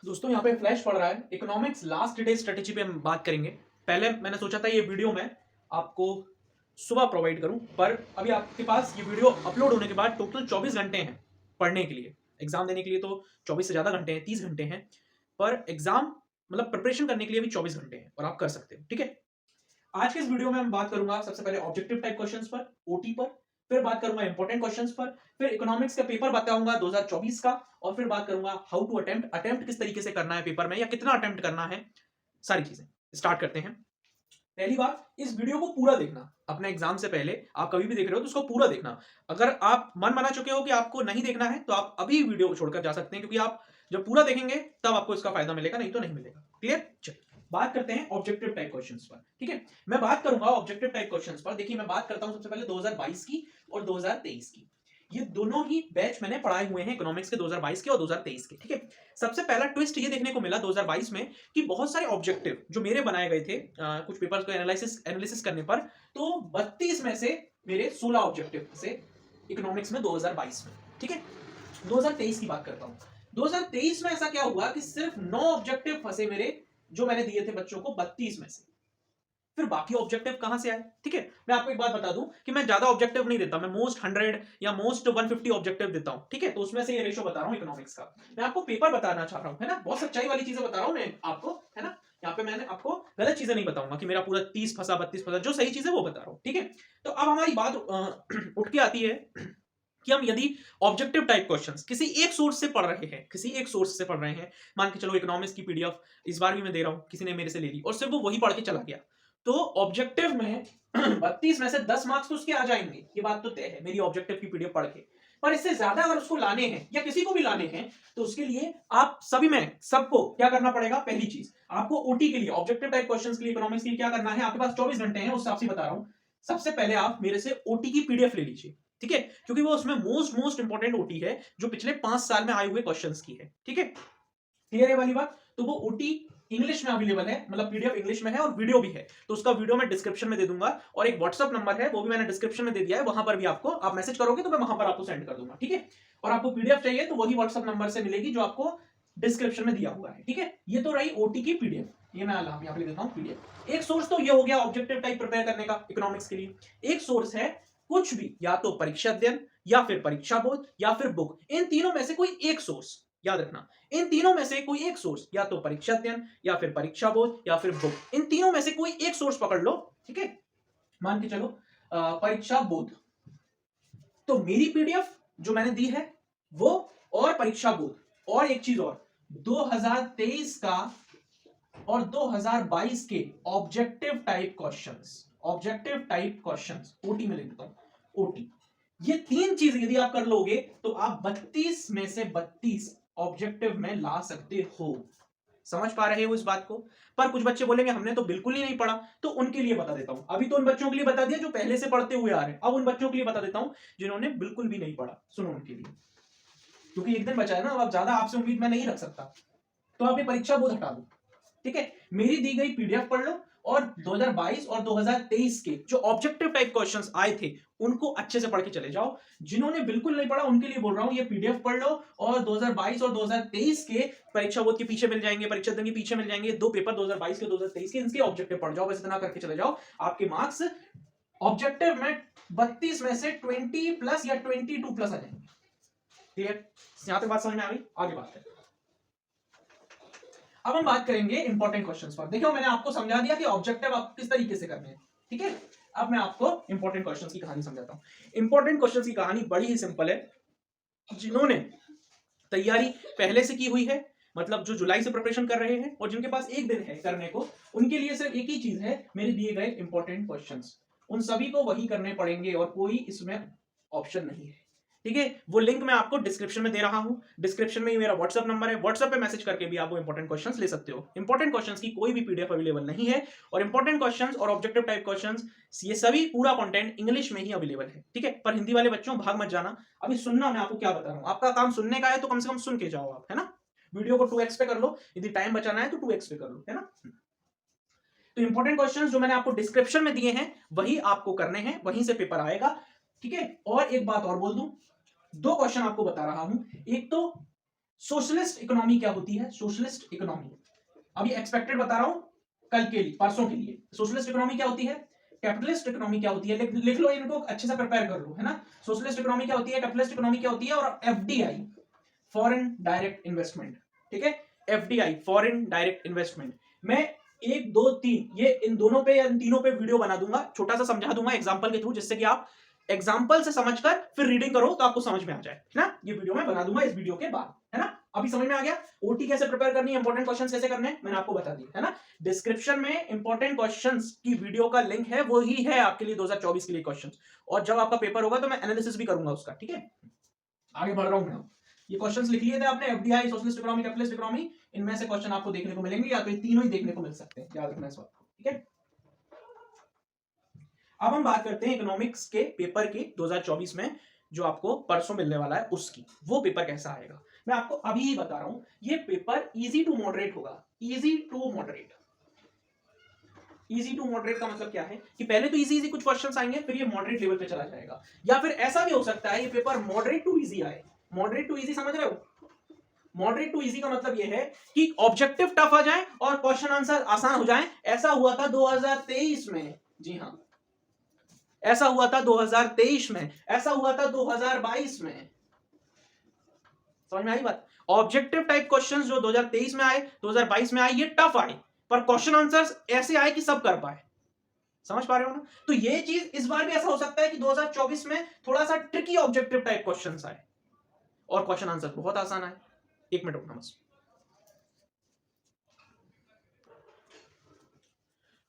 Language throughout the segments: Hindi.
दोस्तों यहाँ पे फ्लैश पड़ रहा है। इकोनॉमिक्स लास्ट डे स्ट्रेटेजी पे हम बात करेंगे। पहले मैंने सोचा था ये वीडियो मैं आपको सुबह प्रोवाइड करूं, पर अभी आपके पास ये वीडियो अपलोड होने के बाद टोटल 24 घंटे हैं पढ़ने के लिए। एग्जाम देने के लिए तो 24 से ज्यादा घंटे हैं, 30 घंटे हैं, पर एग्जाम मतलब प्रिपरेशन करने के लिए भी 24 घंटे हैं और आप कर सकते हो। ठीक है, आज के इस वीडियो में हम बात करूंगा सबसे पहले ऑब्जेक्टिव टाइप क्वेश्चंस पर, ओटी पर, फिर बात करूंगा इंपॉर्टेंट क्वेश्चंस पर, फिर इकोनॉमिक्स का पेपर बताऊंगा 2024 का, और फिर बात करूंगा हाउ टू अटेम्प्ट, अटेम्प्ट किस तरीके से करना है पेपर में या कितना अटेम्प्ट करना है, सारी चीजें। स्टार्ट करते हैं। पहली बात, इस वीडियो को पूरा देखना। अपने एग्जाम से पहले आप कभी भी देख रहे हो तो उसको पूरा देखना। अगर आप मन बना चुके हो कि आपको नहीं देखना है तो आप अभी वीडियो को छोड़कर जा सकते हैं, क्योंकि आप जब पूरा देखेंगे तब आपको इसका फायदा मिलेगा, नहीं तो नहीं मिलेगा। क्लियर? चलिए बात करते हैं ऑब्जेक्टिव टाइप क्वेश्चंस पर। ठीक है, मैं बात करूंगा ऑब्जेक्टिव टाइप क्वेश्चंस पर। देखिए, मैं बात करता हूं सबसे पहले 2022 की और 2023 की। ये दोनों ही बैच मैंने पढ़ाए हुए हैं इकोनॉमिक्स के, 2022 के और 2023 के। ठीक है, सबसे पहला ट्विस्ट ये देखने को मिला 2022 में कि बहुत सारे ऑब्जेक्टिव जो मेरे बनाए गए थे कुछ पेपर्स को एनालिसिस करने पर, तो 32 में से मेरे 16 ऑब्जेक्टिव से इकोनॉमिक्स में 2022 में। ठीक है, 2023 की बात करता हूं। 2023 में ऐसा क्या हुआ कि सिर्फ 9 ऑब्जेक्टिव फंसे मेरे, जो मैंने दिए थे बच्चों को 32 में से। फिर बाकी ऑब्जेक्टिव कहां से आए? ठीक है, मैं आपको एक बात बता दूं कि मैं ज्यादा ऑब्जेक्टिव नहीं देता, मैं मोस्ट 100 या मोस्ट 150 ऑब्जेक्टिव देता हूं। ठीक है, तो उसमें से ये रेशो बता रहा हूं इकोनॉमिक्स का। मैं आपको पेपर बताना चाह रहा हूं, है ना, बहुत सच्चाई वाली चीजें बता रहा हूं मैं आपको, है ना। यहाँ पे मैंने आपको गलत चीजें नहीं बताऊंगा कि मेरा पूरा 30 फंसा 32 फंसा, जो सही चीज है वो बता रहा हूं। ठीक है, तो अब हमारी बात उठ के आती है कि हम यदि ऑब्जेक्टिव टाइप क्वेश्चंस किसी एक सोर्स से पढ़ रहे हैं, किसी एक सोर्स से पढ़ रहे हैं, मान के चलो इकोनॉमिक्स की पीडीएफ इस बार भी मैं दे रहा हूं, किसी ने मेरे से ले ली और सिर्फ वो वही पढ़ के चला गया, तो ऑब्जेक्टिव में 32 में से 10 मार्क्स तो उसके आ जाएंगे, ये बात तो तय है मेरी ऑब्जेक्टिव की पीडीएफ पढ़ के। पर इससे ज्यादा अगर उसको लाने हैं या किसी को भी लाने हैं, तो उसके लिए आप सभी में सबको क्या करना पड़ेगा? पहली चीज, आपको ओटी के लिए, ऑब्जेक्टिव टाइप क्वेश्चंस के लिए, इकोनॉमिक्स के लिए क्या करना है? आपके पास 24 घंटे हैं, उस हिसाब से बता रहा हूं। सबसे पहले आप मेरे से ओटी की पीडीएफ ले लीजिए। ठीक है, क्योंकि वो उसमें मोस्ट इंपॉर्टेंट ओटी है, जो पिछले 5 साल में आए हुए क्वेश्चंस की है। ठीक है, क्लियर है वाली बात? तो वो ओटी इंग्लिश में अवेलेबल है, मतलब पीडीएफ इंग्लिश में है और वीडियो भी है, तो उसका वीडियो मैं डिस्क्रिप्शन में दे दूंगा, और एक व्हाट्सअप नंबर है वो भी मैंने डिस्क्रिप्शन में दे दिया है, वहां पर भी आपको, आप मैसेज करोगे तो मैं वहां पर आपको सेंड कर दूंगा। ठीक है, और आपको पीडीएफ चाहिए तो वही व्हाट्सअप नंबर से मिलेगी जो आपको डिस्क्रिप्शन में दिया हुआ है। ठीक है, ये तो रही ओटी की पीडीएफ, ये मैं यहाँ पे देता हूँ पीडीएफ। एक सोर्स तो ये हो गया ऑब्जेक्टिव टाइप प्रिपेयर करने का इकोनॉमिक्स के लिए। एक सोर्स है कुछ भी, या तो परीक्षा अध्ययन, या फिर परीक्षा बोध, या फिर बुक। इन तीनों में से कोई एक सोर्स, याद रखना, इन तीनों में से कोई एक सोर्स, या तो परीक्षा अध्ययन, या फिर परीक्षा बोध, या फिर बुक, इन तीनों में से कोई एक सोर्स पकड़ लो। ठीक है, मान के चलो परीक्षा बोध, तो मेरी पीडीएफ जो मैंने दी है वो, और परीक्षा बोध, और एक चीज और, 2023 का और 2022 के objective type questions, objective type questions OT में लिख देता हूं, ओटी। ये तीन चीजें यदि आप कर लोगे तो आप 32 में से 32 ऑब्जेक्टिव में ला सकते हो। समझ पा रहे हो इस बात को? पर कुछ बच्चे बोलेंगे हमने तो बिल्कुल ही नहीं पढ़ा, तो उनके लिए बता देता हूं। अभी तो उन बच्चों के लिए बता दिया जो पहले से पढ़ते हुए आ रहे हैं, अब उन बच्चों के लिए बता देता हूं जिन्होंने बिल्कुल भी नहीं पढ़ा। सुनो उनके लिए, क्योंकि एक दिन बचा है ना, अब ज्यादा आपसे उम्मीद मैं नहीं रख सकता, तो आप ये परीक्षा बोध हटा दो। ठीक है, मेरी दी गई पीडीएफ पढ़ लो, और 2022 और 2023 के जो ऑब्जेक्टिव टाइप क्वेश्चंस आए थे उनको अच्छे से पढ़ के चले जाओ। जिन्होंने बिल्कुल नहीं पढ़ा उनके लिए बोल रहा हूं, ये पीडीएफ पढ़ लो, और 2022 और 2023 के परीक्षा बोध के पीछे मिल जाएंगे, परीक्षा दिन के पीछे मिल जाएंगे, दो पेपर 2022 के 2023 के, इनके ऑब्जेक्टिव पढ़ जाओ, बस इतना करके चले जाओ। आपके मार्क्स ऑब्जेक्टिव में 32 में से 20 प्लस या 22 प्लस आ जाएंगे। क्लियर? यहां तक बात समझ में आ गई? आगे बात करें। अब हम बात करेंगे इंपॉर्टेंट क्वेश्चंस पर। देखो, मैंने आपको समझा दिया कि ऑब्जेक्टिव आप किस तरीके से करने हैं। ठीक है, अब मैं आपको इंपॉर्टेंट क्वेश्चंस की कहानी समझाता हूं। इंपॉर्टेंट क्वेश्चंस की कहानी बड़ी ही सिंपल है। जिन्होंने तैयारी पहले से की हुई है, मतलब जो जुलाई से प्रिपरेशन कर रहे हैं और जिनके पास एक दिन है करने को, उनके लिए सिर्फ एक ही चीज है, मेरे दिए गए इंपॉर्टेंट क्वेश्चंस, उन सभी को वही करने पड़ेंगे और कोई इसमें ऑप्शन नहीं है। ठीक है, वो लिंक मैं आपको डिस्क्रिप्शन में दे रहा हूं, डिस्क्रिप्शन में ही मेरा व्हाट्सअप नंबर है, व्हाट्सअप पे मैसेज करके भी आप वो इंपॉर्टेंट क्वेश्चंस ले सकते हो। इंपॉर्टेंट क्वेश्चंस की कोई भी पीडीएफ अवेलेबल नहीं है, और इंपॉर्टेंट क्वेश्चंस और ऑब्जेक्टिव टाइप क्वेश्चंस, ये सभी पूरा कंटेंट इंग्लिश में ही अवेलेबल है। ठीक है, पर हिंदी वाले बच्चों भाग मत जाना, अभी सुनना, मैं आपको क्या बता रहा हूं, आपका काम सुनने का है तो कम से कम सुन के जाओ आप, है ना। वीडियो को 2x पे कर लो, यदि टाइम बचाना है तो 2x पे कर लो, है ना। तो इंपॉर्टेंट क्वेश्चंस जो मैंने आपको डिस्क्रिप्शन में दिए हैं वही आपको करने हैं, वहीं से पेपर आएगा। ठीक है, और एक बात और बोल दूं, दो क्वेश्चन आपको बता रहा हूं। एक तो सोशलिस्ट इकोनॉमी क्या होती है? सोशलिस्ट इकोनॉमी अभी एक्सपेक्टेड बता रहा हूं कल के लिए, परसों के लिए। सोशलिस्ट इकोनॉमी क्या होती है, कैपिटलिस्ट इकोनॉमी क्या होती है, लिख लो इनको, अच्छे से प्रिपेयर कर लो, है ना। सोशलिस्ट इकोनॉमी क्या होती है, कैपिटलिस्ट इकोनॉमी क्या होती है, और एफडीआई फॉरेन डायरेक्ट इन्वेस्टमेंट, ठीक है। एफडीआई फॉरेन डायरेक्ट इन्वेस्टमेंट, मैं 1 2 3 ये इन दोनों पे या इन तीनों पे वीडियो बना दूंगा, छोटा सा समझा दूंगा एग्जांपल के थ्रू, जिससे कि आप एग्जांपल से समझकर फिर रीडिंग करो तो आपको समझ में आ जाए, है ना। ये वीडियो मैं बना दूंगा इस वीडियो के बाद, है ना। अभी समझ में आ गया ओटी कैसे प्रिपेयर करनी है, इंपॉर्टेंट क्वेश्चंस कैसे करने हैं, मैंने आपको बता दिया, है ना। डिस्क्रिप्शन में इंपॉर्टेंट क्वेश्चंस की वीडियो का लिंक है, वो ही है आपके लिए 2024 के लिए क्वेश्चंस, और जब आपका पेपर होगा तो मैं एनालिसिस भी करूंगा उसका, ठीक है। आगे बढ़ रहा हूं मैं, ये क्वेश्चंस लिख लिए थे आपने, FDI, socialist economy, capitalist economy, इनमें से क्वेश्चन आपको देखने को मिलेंगे, या तो ये तीनों ही देखने को मिल सकते हैं, याद रखना इस बात को, ठीक है। अब हम बात करते हैं इकोनॉमिक्स के पेपर की 2024 में, जो आपको परसों मिलने वाला है उसकी, वो पेपर कैसा आएगा मैं आपको अभी ही बता रहा हूं। ये पेपर इजी टू मॉडरेट होगा, easy to moderate. Easy to moderate का मतलब क्या है कि पहले तो इजी इजी कुछ क्वेश्चंस आएंगे, फिर ये मॉडरेट लेवल पे चला जाएगा, या फिर ऐसा भी हो सकता है ये पेपर मॉडरेट टू इजी आए। मॉडरेट टू इजी समझ रहे हो, मॉडरेट टू इजी का मतलब ये है कि ऑब्जेक्टिव टफ आ जाए और क्वेश्चन आंसर आसान हो जाए। ऐसा हुआ था 2023 में, जी हां, ऐसा हुआ था 2023 में, ऐसा हुआ था 2022 में। समझ में आई बात। ऑब्जेक्टिव टाइप क्वेश्चंस जो 2023 में आए, 2022 में आए, ये टफ आए, पर क्वेश्चन आंसर्स ऐसे आए कि सब कर पाए। समझ पा रहे हो ना। तो ये चीज इस बार भी ऐसा हो सकता है कि 2024 में थोड़ा सा ट्रिकी ऑब्जेक्टिव टाइप क्वेश्चंस आए और क्वेश्चन आंसर बहुत आसान आए। 1 मिनट रुकना बस।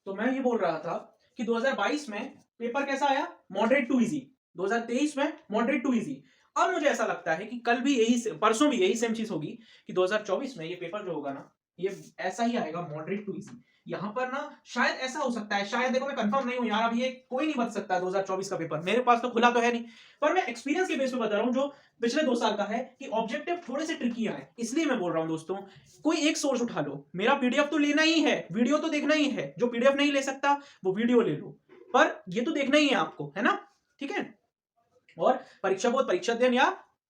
तो मैं ये बोल रहा था कि 2022 में पेपर कैसा आया, मॉडरेट टू इजी। 2023 में मॉडरेट टू इजी। अब मुझे ऐसा लगता है कि कल भी यही, परसों भी यही सेम चीज होगी कि 2024 में ये पेपर जो होगा ना, ये ऐसा ही आएगा, मॉडरेट टू इजी। यहां पर ना शायद ऐसा हो सकता है, शायद, देखो मैं कंफर्म नहीं हूं यार, अब ये कोई नहीं बच सकता 2024 का पेपर, मेरे पास तो खुला तो है नहीं, पर मैं एक्सपीरियंस के बेस पे बता रहा हूं, जो पिछले 2 साल का है, कि ऑब्जेक्टिव थोड़े से ट्रिकी आए। इसलिए मैं बोल रहा हूं दोस्तों, कोई एक सोर्स उठा लो, मेरा पीडीएफ तो लेना ही है, वीडियो तो देखना ही है, जो पीडीएफ नहीं ले सकता वो वीडियो ले लो, पर ये तो देखना ही है आपको, है ना, ठीक है। और परीक्षा बोर्ड, परीक्षा अध्ययन या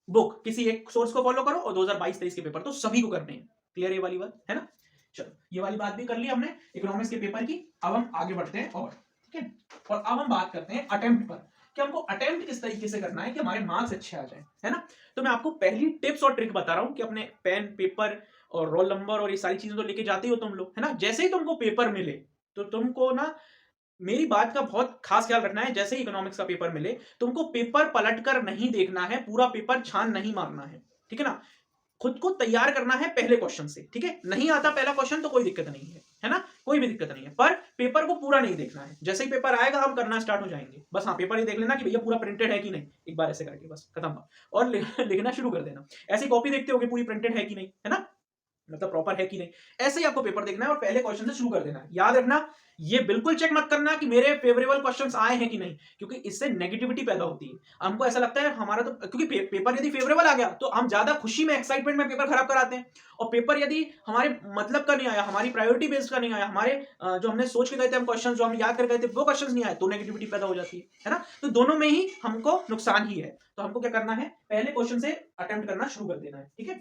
बुक, किसी एक सोर्स को फॉलो करो, और 2022-23 के पेपर तो सभी को करने हैं। क्लियर ये वाली बात, है ना। चलो ये वाली बात भी कर ली हमने इकोनॉमिक्स के पेपर की। अब हम आगे बढ़ते हैं, और ठीक है, और अब हम बात करते हैं अटेम्प्ट पर, कि हमको अटेम्प्ट किस तरीके से करना है कि हमारे मार्क्स अच्छे आ जाए, है ना। तो मैं आपको पहली टिप्स और ट्रिक बता रहा हूं कि अपने पेन, पेपर और रोल नंबर और ये सारी चीजें तो लेके जाते हो तुम लोग, है ना। जैसे ही तुमको पेपर मिले तो तुमको ना मेरी बात का बहुत खास ख्याल रखना है। जैसे ही इकोनॉमिक्स का पेपर मिले, तुमको पेपर पलटकर नहीं देखना है, पूरा पेपर छान नहीं मारना है, ठीक है ना। खुद को तैयार करना है पहले क्वेश्चन से, ठीक है। नहीं आता पहला क्वेश्चन तो कोई दिक्कत नहीं है ना, कोई भी दिक्कत नहीं है, पर पेपर को पूरा नहीं देखना है। जैसे ही पेपर आएगा हम करना स्टार्ट हो जाएंगे, बस हाँ पेपर ही देख लेना कि भैया पूरा प्रिंटेड है कि नहीं, एक बार ऐसे करके बस खत्म, और लिखना शुरू कर देना। ऐसी कॉपी देखते हो कि पूरी प्रिंटेड है कि नहीं, है ना, मतलब प्रॉपर है कि नहीं, ऐसे ही आपको पेपर देखना है और पहले क्वेश्चन से शुरू कर देना है। याद रखना, ये बिल्कुल चेक मत करना कि मेरे फेवरेबल क्वेश्चंस आए हैं कि नहीं, क्योंकि इससे नेगेटिविटी पैदा होती है। हमको ऐसा लगता है हमारा तो, क्योंकि पेपर यदि फेवरेबल आ गया तो हम ज्यादा खुशी में, एक्साइटमेंट में पेपर खराब कराते हैं, और पेपर यदि हमारे मतलब का नहीं आया, हमारी प्रायोरिटी बेस्ड का नहीं आया, हमारे जो हमने सोच के गए थे हम क्वेश्चन, जो हम याद कर गए थे वो क्वेश्चन नहीं आए, तो नेगेटिविटी पैदा हो जाती है ना। तो दोनों में ही हमको नुकसान ही है। तो हमको क्या करना है, पहले क्वेश्चन से अटेम्प्ट करना शुरू कर देना है, ठीक है।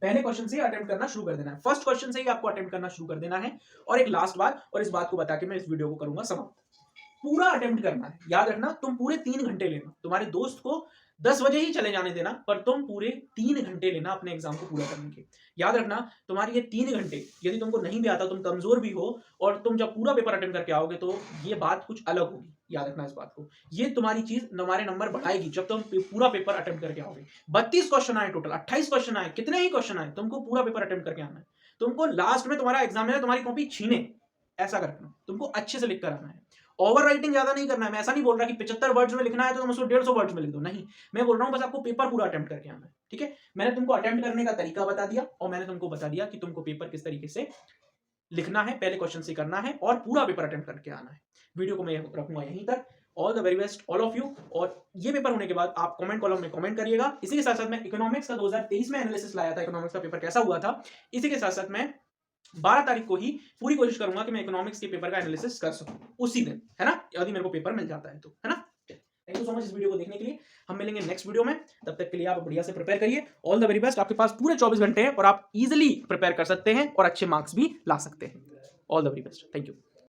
पहले क्वेश्चन से अटेम्प्ट करना शुरू कर देना है, फर्स्ट क्वेश्चन से ही आपको अटेम्प्ट करना शुरू कर देना है। और एक लास्ट बात, और इस बात को बता के मैं इस वीडियो को करूंगा समाप्त, पूरा अटेम्प्ट करना है। याद रखना, तुम पूरे 3 घंटे लेना, तुम्हारे दोस्त को 10 बजे ही चले जाने देना, पर तुम पूरे 3 घंटे लेना अपने एग्जाम को पूरा करने के। याद रखना, तुम्हारे ये 3 घंटे यदि तुमको नहीं भी आता, तुम कमजोर भी हो, और तुम जब पूरा पेपर अटेम्प्ट करके आओगे तो ये बात कुछ अलग होगी। याद रखना इस बात को, ये तुम्हारी चीज तुम्हारे नंबर बढ़ाएगी जब तुम पूरा पेपर अटेम्प्ट करके आओगे। 32 क्वेश्चन आए टोटल, 28 क्वेश्चन आए, कितने ही क्वेश्चन आए, तुमको पूरा पेपर अटेम्प्ट करके आना है। तुमको लास्ट में तुम्हारा एग्जामिनर तुम्हारी कॉपी छीने ऐसा करना, तुमको अच्छे से लिख कर आना है। ओवर राइटिंग ज्यादा नहीं करना है। मैं ऐसा नहीं बोल रहा कि 75 वर्ड्स में लिखना है तो तुम उसको 150 वर्ड्स में लिख दो, नहीं। मैं बोल रहा हूं बस आपको पेपर पूरा अटेम्प्ट करके आना है, ठीक है। मैंने तुमको अटेम्प्ट करने का तरीका बता दिया, और मैंने तुमको बता दिया कि तुमको पेपर किस तरीके से लिखना है, पहले क्वेश्चन से करना है, और पूरा पेपर अटेम्प्ट करके आना है। वीडियो को मैं रखूंगा यहीं तक। All the very best all of you. और ये पेपर होने के बाद आप कमेंट कॉलम में कमेंट करिएगा। इसी के साथ साथ मैं इकोनॉमिक्स का 2023 में एनालिसिस लाया था, इकोनॉमिक्स का पेपर कैसा हुआ था, इसी के साथ साथ मैं 12 तारीख को ही पूरी कोशिश करूंगा कि मैं इकोनॉमिक्स के पेपर का एनालिसिस कर सकूं उसी दिन, है ना, यदि मेरे को पेपर मिल जाता है तो, है ना। थैंक यू सो मच इस वीडियो को देखने के लिए। हम मिलेंगे नेक्स्ट वीडियो में, तब तक के लिए आप बढ़िया से प्रिपेयर करिए। All the very best. आपके पास पूरे 24 घंटे हैं और आप इजीली प्रिपेयर कर सकते हैं और अच्छे मार्क्स भी ला सकते हैं। All the very best. Thank you.